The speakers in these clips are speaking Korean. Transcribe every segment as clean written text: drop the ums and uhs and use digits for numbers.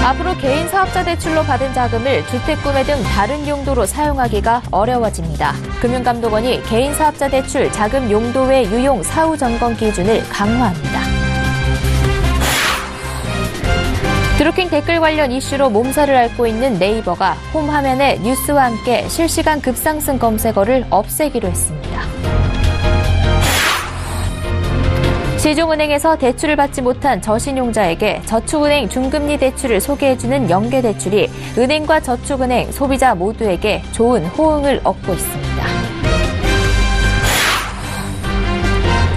앞으로 개인 사업자 대출로 받은 자금을 주택 구매 등 다른 용도로 사용하기가 어려워집니다. 금융감독원이 개인 사업자 대출 자금 용도 외 유용 사후 점검 기준을 강화합니다. 드루킹 댓글 관련 이슈로 몸살을 앓고 있는 네이버가 홈 화면에 뉴스와 함께 실시간 급상승 검색어를 없애기로 했습니다. 시중은행에서 대출을 받지 못한 저신용자에게 저축은행 중금리 대출을 소개해주는 연계대출이 은행과 저축은행, 소비자 모두에게 좋은 호응을 얻고 있습니다.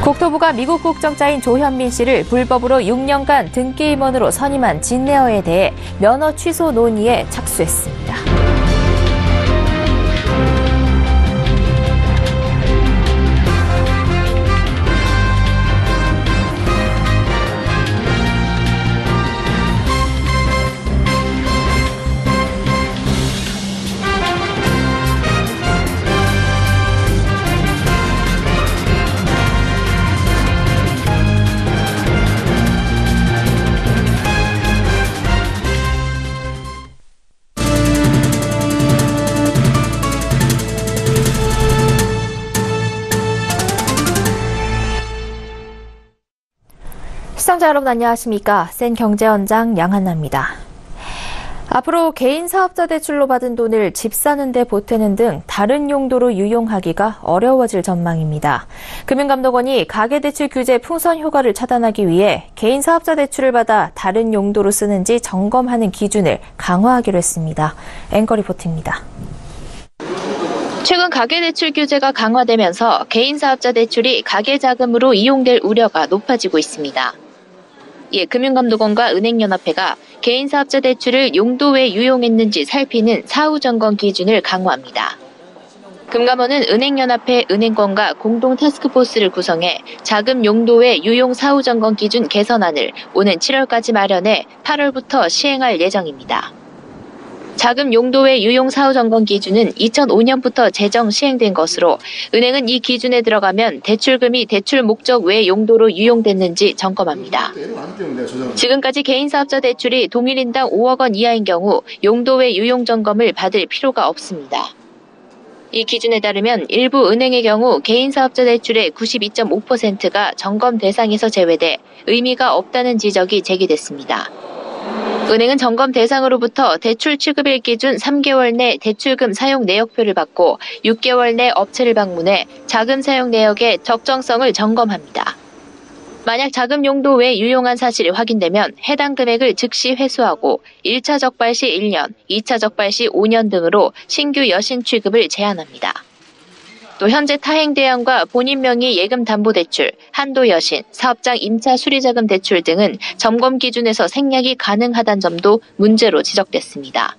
국토부가 미국 국적자인 조현민 씨를 불법으로 6년간 등기 임원으로 선임한 진에어에 대해 면허 취소 논의에 착수했습니다. 시청자 여러분 안녕하십니까? 센 경제원장 양한나입니다. 앞으로 개인 사업자 대출로 받은 돈을 집 사는 데 보태는 등 다른 용도로 유용하기가 어려워질 전망입니다. 금융감독원이 가계대출 규제 풍선 효과를 차단하기 위해 개인 사업자 대출을 받아 다른 용도로 쓰는지 점검하는 기준을 강화하기로 했습니다. 앵커 리포트입니다. 최근 가계대출 규제가 강화되면서 개인 사업자 대출이 가계자금으로 이용될 우려가 높아지고 있습니다. 이에 금융감독원과 은행연합회가 개인 사업자 대출을 용도 외 유용했는지 살피는 사후 점검 기준을 강화합니다. 금감원은 은행연합회, 은행권과 공동 타스크포스를 구성해 자금 용도 외 유용 사후 점검 기준 개선안을 오는 7월까지 마련해 8월부터 시행할 예정입니다. 자금 용도 외 유용 사후 점검 기준은 2005년부터 제정 시행된 것으로 은행은 이 기준에 들어가면 대출금이 대출 목적 외 용도로 유용됐는지 점검합니다. 지금까지 개인 사업자 대출이 동일인당 5억 원 이하인 경우 용도 외 유용 점검을 받을 필요가 없습니다. 이 기준에 따르면 일부 은행의 경우 개인 사업자 대출의 92.5%가 점검 대상에서 제외돼 의미가 없다는 지적이 제기됐습니다. 은행은 점검 대상으로부터 대출 취급일 기준 3개월 내 대출금 사용 내역표를 받고 6개월 내 업체를 방문해 자금 사용 내역의 적정성을 점검합니다. 만약 자금 용도 외 유용한 사실이 확인되면 해당 금액을 즉시 회수하고 1차 적발 시 1년, 2차 적발 시 5년 등으로 신규 여신 취급을 제한합니다. 또 현재 타행 대안과 본인 명의 예금 담보 대출, 한도 여신, 사업장 임차 수리자금 대출 등은 점검 기준에서 생략이 가능하다는 점도 문제로 지적됐습니다.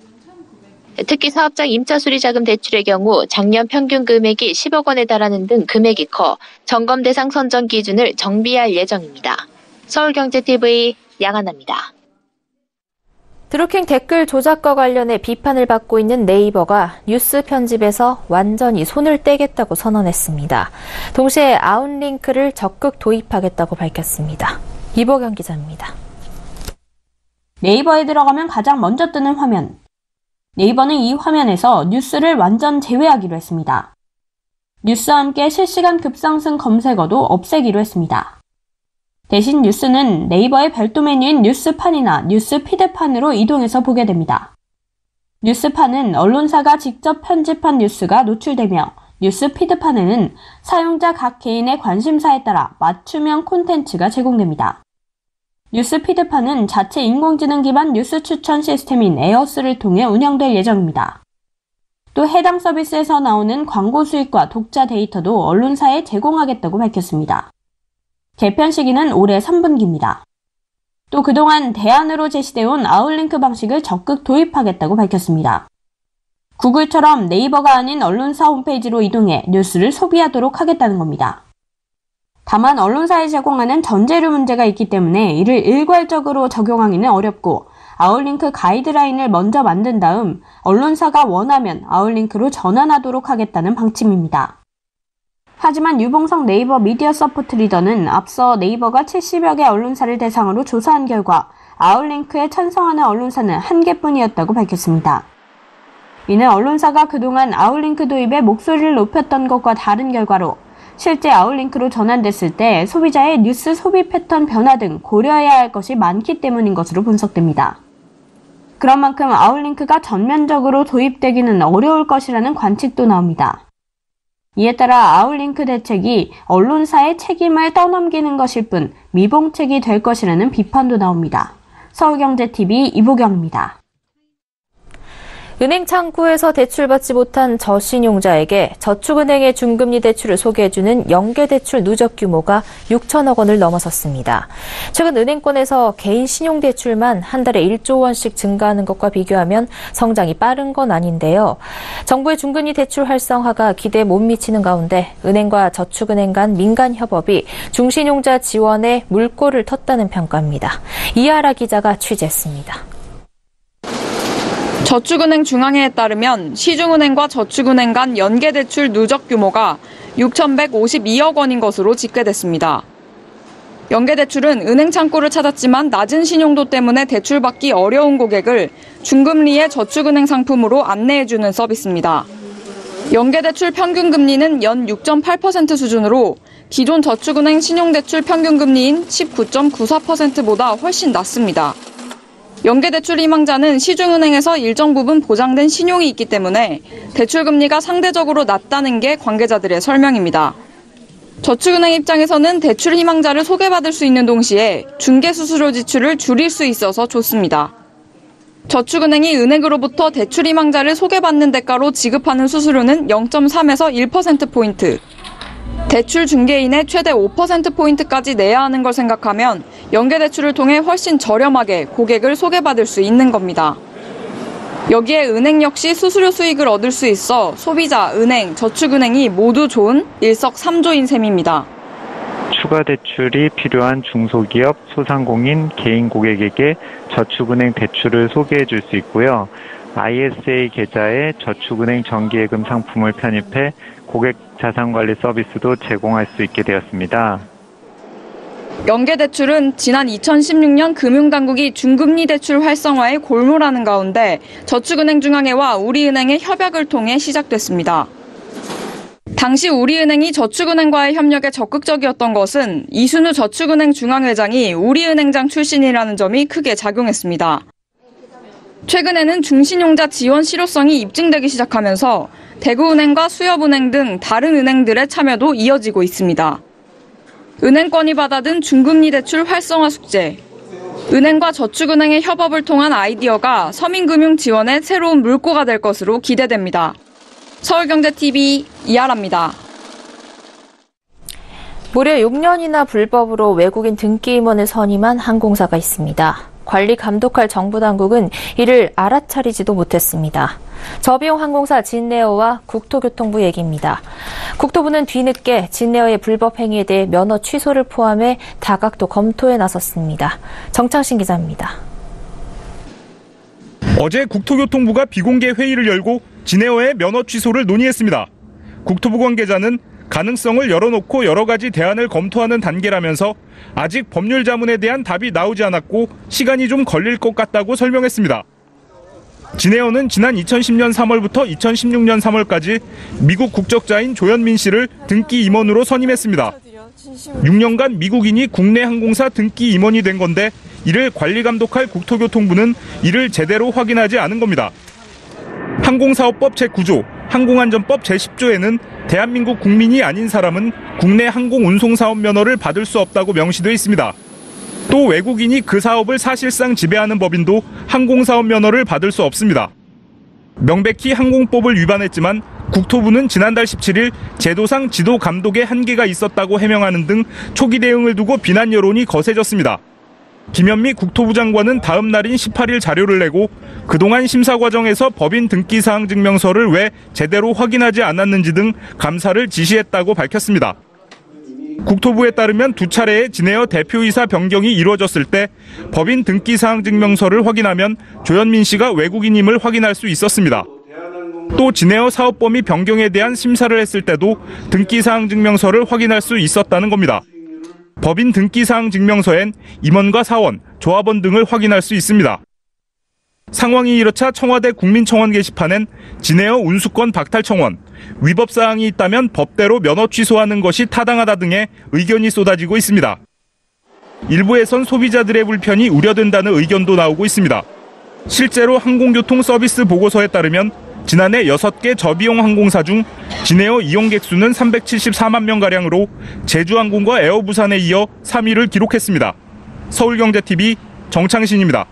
특히 사업장 임차 수리자금 대출의 경우 작년 평균 금액이 10억 원에 달하는 등 금액이 커 점검 대상 선정 기준을 정비할 예정입니다. 서울경제TV 양한나입니다. 드루킹 댓글 조작과 관련해 비판을 받고 있는 네이버가 뉴스 편집에서 완전히 손을 떼겠다고 선언했습니다. 동시에 아웃링크를 적극 도입하겠다고 밝혔습니다. 이보경 기자입니다. 네이버에 들어가면 가장 먼저 뜨는 화면. 네이버는 이 화면에서 뉴스를 완전 제외하기로 했습니다. 뉴스와 함께 실시간 급상승 검색어도 없애기로 했습니다. 대신 뉴스는 네이버의 별도 메뉴인 뉴스판이나 뉴스피드판으로 이동해서 보게 됩니다. 뉴스판은 언론사가 직접 편집한 뉴스가 노출되며 뉴스피드판에는 사용자 각 개인의 관심사에 따라 맞춤형 콘텐츠가 제공됩니다. 뉴스피드판은 자체 인공지능 기반 뉴스 추천 시스템인 에어스를 통해 운영될 예정입니다. 또 해당 서비스에서 나오는 광고 수익과 독자 데이터도 언론사에 제공하겠다고 밝혔습니다. 개편 시기는 올해 3분기입니다. 또 그동안 대안으로 제시되어온 아웃링크 방식을 적극 도입하겠다고 밝혔습니다. 구글처럼 네이버가 아닌 언론사 홈페이지로 이동해 뉴스를 소비하도록 하겠다는 겁니다. 다만 언론사에 제공하는 전재료 문제가 있기 때문에 이를 일괄적으로 적용하기는 어렵고 아웃링크 가이드라인을 먼저 만든 다음 언론사가 원하면 아웃링크로 전환하도록 하겠다는 방침입니다. 하지만 유봉석 네이버 미디어 서포트 리더는 앞서 네이버가 70여 개 언론사를 대상으로 조사한 결과 아웃링크에 찬성하는 언론사는 한 개뿐이었다고 밝혔습니다. 이는 언론사가 그동안 아웃링크 도입에 목소리를 높였던 것과 다른 결과로 실제 아웃링크로 전환됐을 때 소비자의 뉴스 소비 패턴 변화 등 고려해야 할 것이 많기 때문인 것으로 분석됩니다. 그런 만큼 아웃링크가 전면적으로 도입되기는 어려울 것이라는 관측도 나옵니다. 이에 따라 아웃링크 대책이 언론사의 책임을 떠넘기는 것일 뿐 미봉책이 될 것이라는 비판도 나옵니다. 서울경제TV 이보경입니다. 은행 창구에서 대출받지 못한 저신용자에게 저축은행의 중금리 대출을 소개해주는 연계대출 누적 규모가 6천억 원을 넘어섰습니다. 최근 은행권에서 개인 신용대출만 한 달에 1조 원씩 증가하는 것과 비교하면 성장이 빠른 건 아닌데요. 정부의 중금리 대출 활성화가 기대에 못 미치는 가운데 은행과 저축은행 간 민간 협업이 중신용자 지원에 물꼬를 텄다는 평가입니다. 이하라 기자가 취재했습니다. 저축은행 중앙회에 따르면 시중은행과 저축은행 간 연계대출 누적 규모가 6,152억 원인 것으로 집계됐습니다. 연계대출은 은행 창구를 찾았지만 낮은 신용도 때문에 대출받기 어려운 고객을 중금리의 저축은행 상품으로 안내해주는 서비스입니다. 연계대출 평균금리는 연 6.8% 수준으로 기존 저축은행 신용대출 평균금리인 19.94%보다 훨씬 낮습니다. 연계대출 희망자는 시중은행에서 일정 부분 보장된 신용이 있기 때문에 대출금리가 상대적으로 낮다는 게 관계자들의 설명입니다. 저축은행 입장에서는 대출 희망자를 소개받을 수 있는 동시에 중개수수료 지출을 줄일 수 있어서 좋습니다. 저축은행이 은행으로부터 대출 희망자를 소개받는 대가로 지급하는 수수료는 0.3에서 1%포인트, 대출 중개인의 최대 5%포인트까지 내야 하는 걸 생각하면 연계대출을 통해 훨씬 저렴하게 고객을 소개받을 수 있는 겁니다. 여기에 은행 역시 수수료 수익을 얻을 수 있어 소비자, 은행, 저축은행이 모두 좋은 일석삼조인 셈입니다. 추가 대출이 필요한 중소기업, 소상공인, 개인 고객에게 저축은행 대출을 소개해 줄 수 있고요. ISA 계좌에 저축은행 정기예금 상품을 편입해 고객 자산관리 서비스도 제공할 수 있게 되었습니다. 연계대출은 지난 2016년 금융당국이 중금리 대출 활성화에 골몰하는 가운데 저축은행 중앙회와 우리은행의 협약을 통해 시작됐습니다. 당시 우리은행이 저축은행과의 협력에 적극적이었던 것은 이순우 저축은행 중앙회장이 우리은행장 출신이라는 점이 크게 작용했습니다. 최근에는 중신용자 지원 실효성이 입증되기 시작하면서 대구은행과 수협은행 등 다른 은행들의 참여도 이어지고 있습니다. 은행권이 받아든 중금리 대출 활성화 숙제, 은행과 저축은행의 협업을 통한 아이디어가 서민금융 지원의 새로운 물꼬가 될 것으로 기대됩니다. 서울경제TV 이하라입니다. 무려 6년이나 불법으로 외국인 등기 임원을 선임한 항공사가 있습니다. 관리 감독할 정부 당국은 이를 알아차리지도 못했습니다. 저비용 항공사 진에어와 국토교통부 얘기입니다. 국토부는 뒤늦게 진에어의 불법 행위에 대해 면허 취소를 포함해 다각도 검토에 나섰습니다. 정창신 기자입니다. 어제 국토교통부가 비공개 회의를 열고 진에어의 면허 취소를 논의했습니다. 국토부 관계자는 가능성을 열어놓고 여러 가지 대안을 검토하는 단계라면서 아직 법률 자문에 대한 답이 나오지 않았고 시간이 좀 걸릴 것 같다고 설명했습니다. 진에어는 지난 2010년 3월부터 2016년 3월까지 미국 국적자인 조현민 씨를 등기 임원으로 선임했습니다. 6년간 미국인이 국내 항공사 등기 임원이 된 건데 이를 관리 감독할 국토교통부는 이를 제대로 확인하지 않은 겁니다. 항공사업법 제9조, 항공안전법 제10조에는 대한민국 국민이 아닌 사람은 국내 항공운송사업 면허를 받을 수 없다고 명시되어 있습니다. 또 외국인이 그 사업을 사실상 지배하는 법인도 항공사업 면허를 받을 수 없습니다. 명백히 항공법을 위반했지만 국토부는 지난달 17일 제도상 지도 감독에 한계가 있었다고 해명하는 등 초기 대응을 두고 비난 여론이 거세졌습니다. 김현미 국토부 장관은 다음 날인 18일 자료를 내고 그동안 심사 과정에서 법인 등기사항 증명서를 왜 제대로 확인하지 않았는지 등 감사를 지시했다고 밝혔습니다. 국토부에 따르면 두 차례의 진에어 대표이사 변경이 이루어졌을 때 법인 등기사항 증명서를 확인하면 조현민 씨가 외국인임을 확인할 수 있었습니다. 또 진에어 사업 범위 변경에 대한 심사를 했을 때도 등기사항 증명서를 확인할 수 있었다는 겁니다. 법인 등기사항 증명서엔 임원과 사원, 조합원 등을 확인할 수 있습니다. 상황이 이렇자 청와대 국민청원 게시판엔 진에어 운수권 박탈 청원, 위법사항이 있다면 법대로 면허 취소하는 것이 타당하다 등의 의견이 쏟아지고 있습니다. 일부에선 소비자들의 불편이 우려된다는 의견도 나오고 있습니다. 실제로 항공교통 서비스 보고서에 따르면 지난해 6개 저비용 항공사 중 진에어 이용객 수는 374만 명가량으로 제주항공과 에어부산에 이어 3위를 기록했습니다. 서울경제TV 정창신입니다.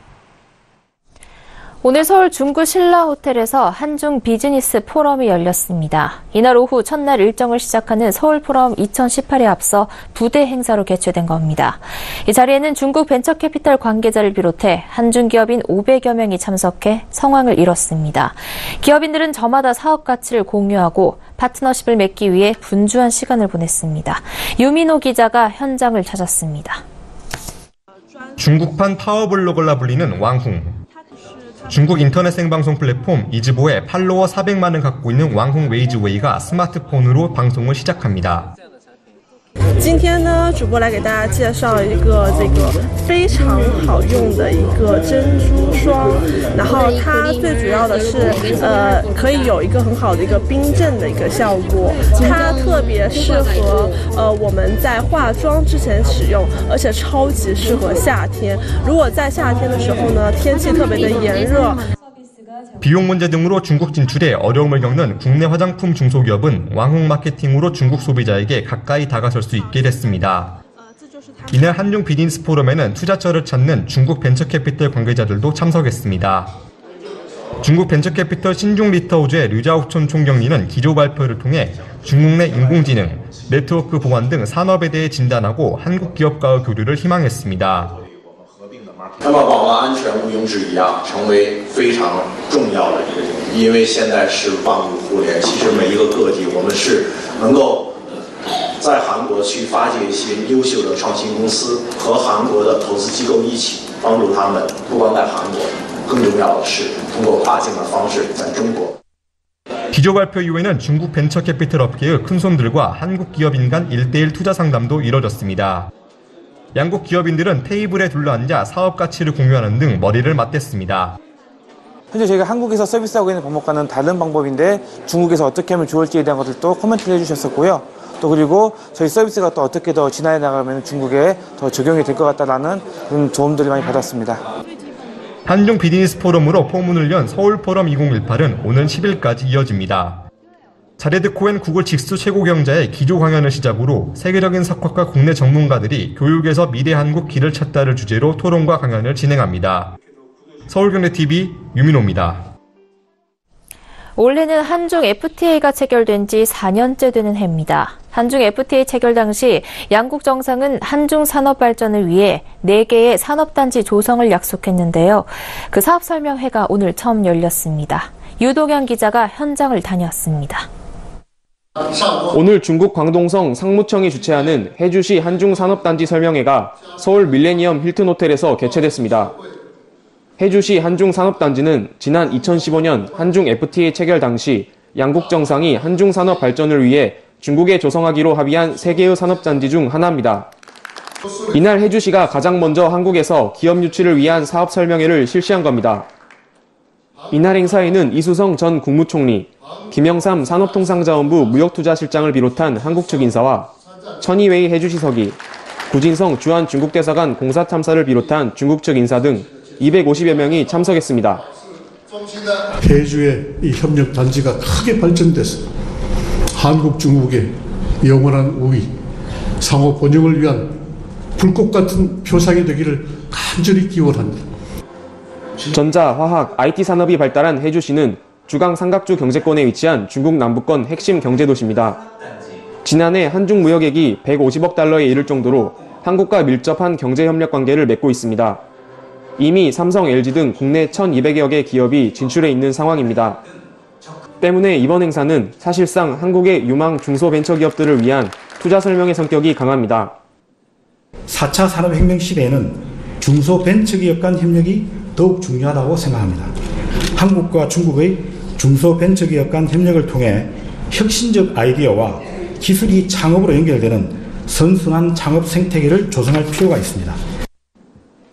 오늘 서울 중구 신라호텔에서 한중 비즈니스 포럼이 열렸습니다. 이날 오후 첫날 일정을 시작하는 서울포럼 2018에 앞서 부대 행사로 개최된 겁니다. 이 자리에는 중국 벤처캐피탈 관계자를 비롯해 한중 기업인 500여 명이 참석해 성황을 이뤘습니다. 기업인들은 저마다 사업 가치를 공유하고 파트너십을 맺기 위해 분주한 시간을 보냈습니다. 유민호 기자가 현장을 찾았습니다. 중국판 파워블로거라 불리는 왕홍. 중국 인터넷 생방송 플랫폼 이즈보에 팔로워 400만을 갖고 있는 왕홍 웨이즈웨이가 스마트폰으로 방송을 시작합니다. 今天呢，主播来给大家介绍一个非常好用的一个珍珠霜，然后它最主要的是可以有一个很好的一个冰镇的一个效果，它特别适合我们在化妆之前使用，而且超级适合夏天。如果在夏天的时候呢，天气特别的炎热。 비용 문제 등으로 중국 진출에 어려움을 겪는 국내 화장품 중소기업은 왕홍 마케팅으로 중국 소비자에게 가까이 다가설 수 있게 됐습니다. 이날 한중 비즈니스 포럼에는 투자처를 찾는 중국 벤처캐피털 관계자들도 참석했습니다. 중국 벤처캐피털 신중 리터우즈의 류자오촌 총경리는 기조 발표를 통해 중국 내 인공지능, 네트워크 보안 등 산업에 대해 진단하고 한국 기업과의 교류를 희망했습니다. 那么网络安全毋庸置疑啊，成为非常重要的一个领域。因为现在是万物互联，其实每一个个体，我们是能够在韩国去发掘一些优秀的创新公司，和韩国的投资机构一起帮助他们，不光在韩国，更重要的是通过跨境的方式在中国。 기조 발표 이후에는 중국 벤처 캐피털 업계의 큰손들과 한국 기업인 간 1대1 투자 상담도 이뤄졌습니다. 양국 기업인들은 테이블에 둘러앉아 사업 가치를 공유하는 등 머리를 맞댔습니다. 현재 저희가 한국에서 서비스하고 있는 방법과는 다른 방법인데 중국에서 어떻게 하면 좋을지에 대한 것들도 코멘트를 해주셨었고요. 또 그리고 저희 서비스가 또 어떻게 더 진화해 나가면 중국에 더 적용이 될 것 같다라는 그런 도움들을 많이 받았습니다. 한중 비즈니스 포럼으로 포문을 연 서울포럼 2018은 오는 10일까지 이어집니다. 자레드 코엔 구글 직수 최고 경자의 기조 강연을 시작으로 세계적인 석학과 국내 전문가들이 교육에서 미래 한국 길을 찾다를 주제로 토론과 강연을 진행합니다. 서울경제TV 유민호입니다. 올해는 한중 FTA가 체결된 지 4년째 되는 해입니다. 한중 FTA 체결 당시 양국 정상은 한중 산업 발전을 위해 4개의 산업단지 조성을 약속했는데요. 그 사업 설명회가 오늘 처음 열렸습니다. 유동현 기자가 현장을 다녀왔습니다. 오늘 중국 광동성 상무청이 주최하는 해주시 한중 산업단지 설명회가 서울 밀레니엄 힐튼 호텔에서 개최됐습니다. 해주시 한중 산업단지는 지난 2015년 한중 FTA 체결 당시 양국 정상이 한중 산업 발전을 위해 중국에 조성하기로 합의한 3개의 산업단지 중 하나입니다. 이날 해주시가 가장 먼저 한국에서 기업 유치를 위한 사업 설명회를 실시한 겁니다. 이날 행사에는 이수성 전 국무총리, 김영삼 산업통상자원부 무역투자실장을 비롯한 한국 측 인사와 천이웨이 해주시 서기, 구진성 주한 중국대사관 공사탐사를 비롯한 중국 측 인사 등 250여 명이 참석했습니다. 해주의 이 협력 단지가 크게 발전돼서 한국 중국의 영원한 우위, 상호 번영을 위한 불꽃 같은 표상이 되기를 간절히 기원합니다. 전자, 화학, IT 산업이 발달한 해주시는 주강 삼각주 경제권에 위치한 중국 남부권 핵심 경제도시입니다. 지난해 한중 무역액이 150억 달러에 이를 정도로 한국과 밀접한 경제협력 관계를 맺고 있습니다. 이미 삼성, LG 등 국내 1,200여 개 기업이 진출해 있는 상황입니다. 때문에 이번 행사는 사실상 한국의 유망 중소벤처기업들을 위한 투자 설명회 성격이 강합니다. 4차 산업혁명 시대에는 중소벤처기업 간 협력이 더욱 중요하다고 생각합니다. 한국과 중국의 중소벤처기업 간 협력을 통해 혁신적 아이디어와 기술이 창업으로 연결되는 선순환 창업 생태계를 조성할 필요가 있습니다.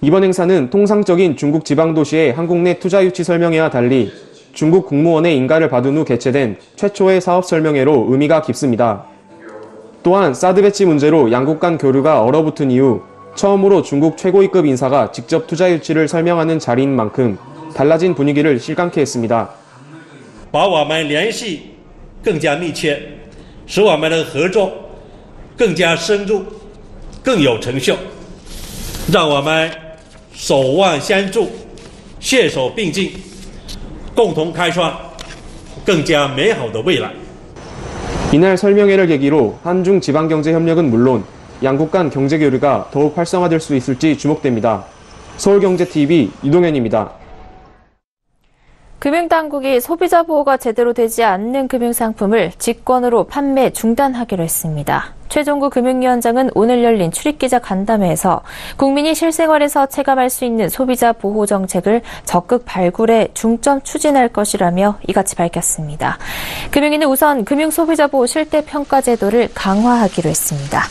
이번 행사는 통상적인 중국 지방도시의 한국 내 투자 유치 설명회와 달리 중국 국무원의 인가를 받은 후 개최된 최초의 사업 설명회로 의미가 깊습니다. 또한 사드 배치 문제로 양국 간 교류가 얼어붙은 이후 처음으로 중국 최고위급 인사가 직접 투자 유치를 설명하는 자리인 만큼 달라진 분위기를 실감케 했습니다. 把我们联系更加密切，使我们的合作更加深入，更有成效，让我们守望相助，携手并进，共同开创更加美好的未来。 이날 설명회를 계기로 한중 지방경제협력은 물론 양국 간 경제교류가 더욱 활성화될 수 있을지 주목됩니다. 서울경제TV 이동현입니다. 금융당국이 소비자 보호가 제대로 되지 않는 금융상품을 직권으로 판매 중단하기로 했습니다. 최종구 금융위원장은 오늘 열린 출입기자 간담회에서 국민이 실생활에서 체감할 수 있는 소비자 보호 정책을 적극 발굴해 중점 추진할 것이라며 이같이 밝혔습니다. 금융위는 우선 금융소비자보호 실태평가 제도를 강화하기로 했습니다.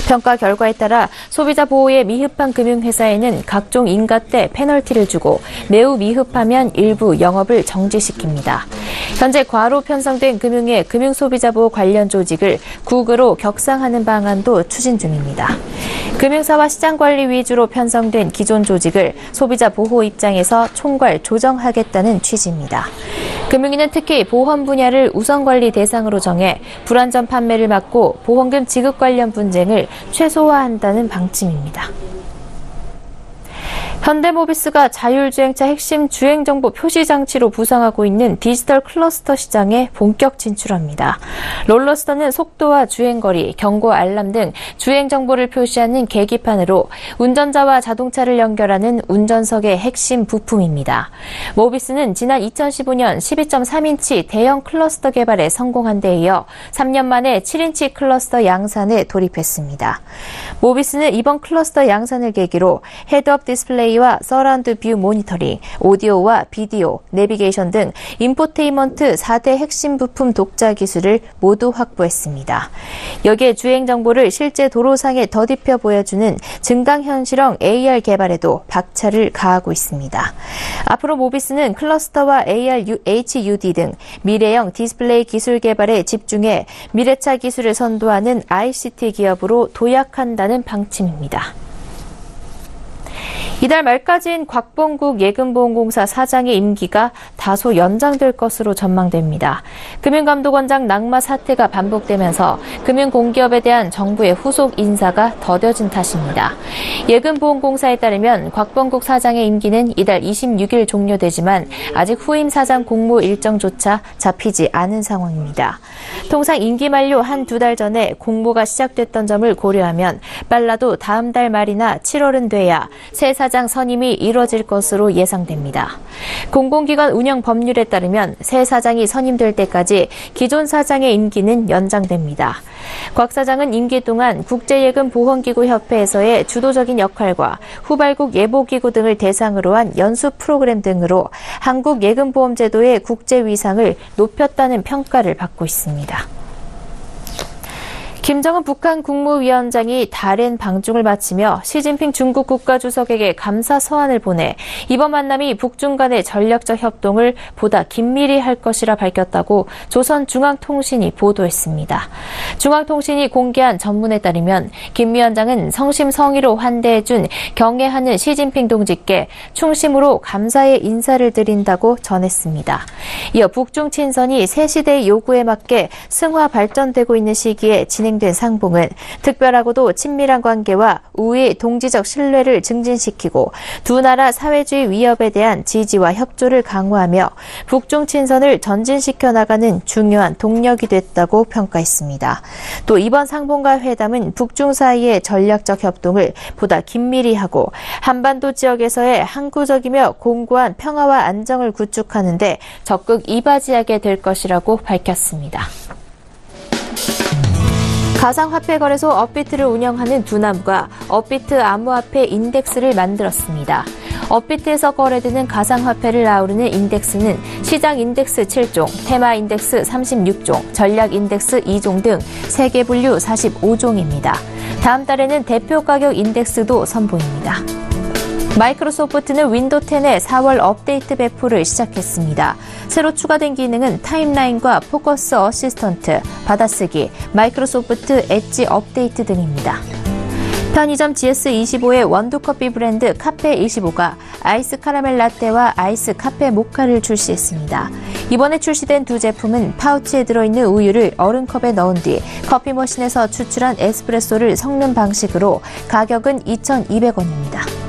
평가 결과에 따라 소비자 보호에 미흡한 금융회사에는 각종 인가때 페널티를 주고 매우 미흡하면 일부 영업을 정지시킵니다. 현재 과로 편성된 금융의 금융소비자보호 관련 조직을 국으로 격상하는 방안도 추진 중입니다. 금융사와 시장관리 위주로 편성된 기존 조직을 소비자 보호 입장에서 총괄 조정하겠다는 취지입니다. 금융위는 특히 보험 분야를 우선관리 대상으로 정해 불안전 판매를 막고 보험금 지급 관련 분쟁을 최소화한다는 방침입니다. 현대모비스가 자율주행차 핵심 주행정보 표시장치로 부상하고 있는 디지털 클러스터 시장에 본격 진출합니다. 롤러스터는 속도와 주행거리, 경고 알람 등 주행정보를 표시하는 계기판으로 운전자와 자동차를 연결하는 운전석의 핵심 부품입니다. 모비스는 지난 2015년 12.3인치 대형 클러스터 개발에 성공한 데 이어 3년 만에 7인치 클러스터 양산에 돌입했습니다. 모비스는 이번 클러스터 양산을 계기로 헤드업 디스플레이와 서라운드 뷰 모니터링, 오디오와 비디오, 내비게이션 등 인포테인먼트 4대 핵심 부품 독자 기술을 모두 확보했습니다. 여기에 주행 정보를 실제 도로상에 덧입혀 보여주는 증강현실형 AR 개발에도 박차를 가하고 있습니다. 앞으로 모비스는 클러스터와 AR HUD 등 미래형 디스플레이 기술 개발에 집중해 미래차 기술을 선도하는 ICT 기업으로 도약한다는 방침입니다. 이달 말까지인 곽봉국 예금보험공사 사장의 임기가 다소 연장될 것으로 전망됩니다. 금융감독원장 낙마 사태가 반복되면서 금융공기업에 대한 정부의 후속 인사가 더뎌진 탓입니다. 예금보험공사에 따르면 곽봉국 사장의 임기는 이달 26일 종료되지만 아직 후임 사장 공모 일정조차 잡히지 않은 상황입니다. 통상 임기 만료 한두 달 전에 공모가 시작됐던 점을 고려하면 빨라도 다음 달 말이나 7월은 돼야 새 사장 선임이 이뤄질 것으로 예상됩니다. 공공기관 운영 법률에 따르면 새 사장이 선임될 때까지 기존 사장의 임기는 연장됩니다. 곽 사장은 임기 동안 국제예금보험기구협회에서의 주도적인 역할과 후발국 예보기구 등을 대상으로 한 연수 프로그램 등으로 한국 예금보험제도의 국제 위상을 높였다는 평가를 받고 있습니다. 김정은 북한 국무위원장이 달엔 방중을 마치며 시진핑 중국 국가주석에게 감사 서한을 보내 이번 만남이 북중 간의 전략적 협동을 보다 긴밀히 할 것이라 밝혔다고 조선중앙통신이 보도했습니다. 중앙통신이 공개한 전문에 따르면 김 위원장은 성심성의로 환대해준 경애하는 시진핑 동지께 충심으로 감사의 인사를 드린다고 전했습니다. 이어 북중 친선이 새 시대의 요구에 맞게 승화 발전되고 있는 시기에 진행된 상봉은 특별하고도 친밀한 관계와 우위의 동지적 신뢰를 증진시키고 두 나라 사회주의 위협에 대한 지지와 협조를 강화하며 북중 친선을 전진시켜 나가는 중요한 동력이 됐다고 평가했습니다. 또 이번 상봉과 회담은 북중 사이의 전략적 협동을 보다 긴밀히 하고 한반도 지역에서의 항구적이며 공고한 평화와 안정을 구축하는 데 적극 이바지하게 될 것이라고 밝혔습니다. 가상화폐 거래소 업비트를 운영하는 두나무가 업비트 암호화폐 인덱스를 만들었습니다. 업비트에서 거래되는 가상화폐를 아우르는 인덱스는 시장 인덱스 7종, 테마 인덱스 36종, 전략 인덱스 2종 등 세계 분류 45종입니다. 다음 달에는 대표 가격 인덱스도 선보입니다. 마이크로소프트는 윈도우 10의 4월 업데이트 배포를 시작했습니다. 새로 추가된 기능은 타임라인과 포커스 어시스턴트, 받아쓰기, 마이크로소프트 엣지 업데이트 등입니다. 편의점 GS25의 원두커피 브랜드 카페25가 아이스 카라멜 라떼와 아이스 카페 모카를 출시했습니다. 이번에 출시된 두 제품은 파우치에 들어있는 우유를 얼음컵에 넣은 뒤 커피 머신에서 추출한 에스프레소를 섞는 방식으로 가격은 2,200원입니다.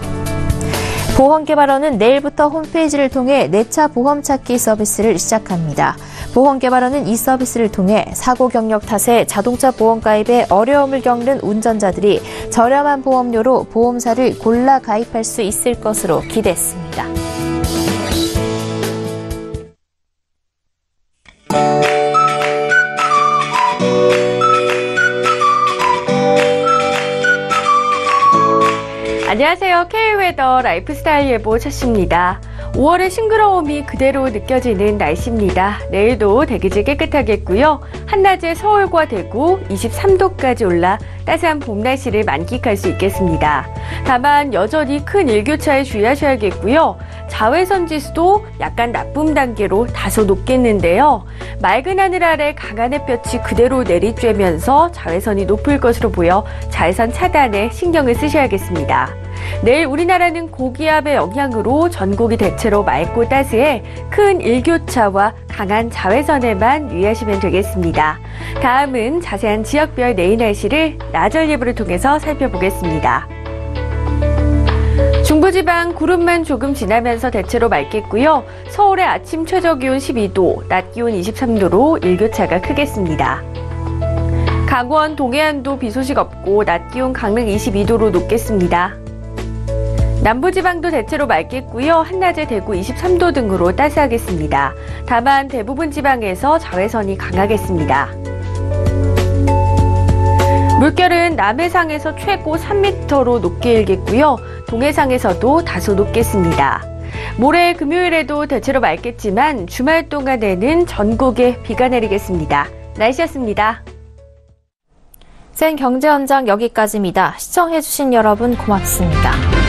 보험개발원은 내일부터 홈페이지를 통해 내차 보험 찾기 서비스를 시작합니다. 보험개발원은 이 서비스를 통해 사고 경력 탓에 자동차 보험 가입에 어려움을 겪는 운전자들이 저렴한 보험료로 보험사를 골라 가입할 수 있을 것으로 기대했습니다. 안녕하세요. K웨더 라이프스타일 예보 차씨입니다. 5월의 싱그러움이 그대로 느껴지는 날씨입니다. 내일도 대기질 깨끗하겠고요. 한낮에 서울과 대구 23도까지 올라 따스한 봄 날씨를 만끽할 수 있겠습니다. 다만 여전히 큰 일교차에 주의하셔야겠고요. 자외선 지수도 약간 나쁨 단계로 다소 높겠는데요. 맑은 하늘 아래 강한 햇볕이 그대로 내리쬐면서 자외선이 높을 것으로 보여 자외선 차단에 신경을 쓰셔야겠습니다. 내일 우리나라는 고기압의 영향으로 전국이 대체로 맑고 따스해 큰 일교차와 강한 자외선에만 유의하시면 되겠습니다. 다음은 자세한 지역별 내일 날씨를 나절 예보를 통해서 살펴보겠습니다. 중부지방 구름만 조금 지나면서 대체로 맑겠고요. 서울의 아침 최저기온 12도, 낮 기온 23도로 일교차가 크겠습니다. 강원 동해안도 비 소식 없고 낮 기온 강릉 22도로 높겠습니다. 남부지방도 대체로 맑겠고요. 한낮에 대구 23도 등으로 따스하겠습니다. 다만 대부분 지방에서 자외선이 강하겠습니다. 물결은 남해상에서 최고 3m로 높게 일겠고요. 동해상에서도 다소 높겠습니다. 모레 금요일에도 대체로 맑겠지만 주말 동안에는 전국에 비가 내리겠습니다. 날씨였습니다. 센 경제 현장 여기까지입니다. 시청해주신 여러분 고맙습니다.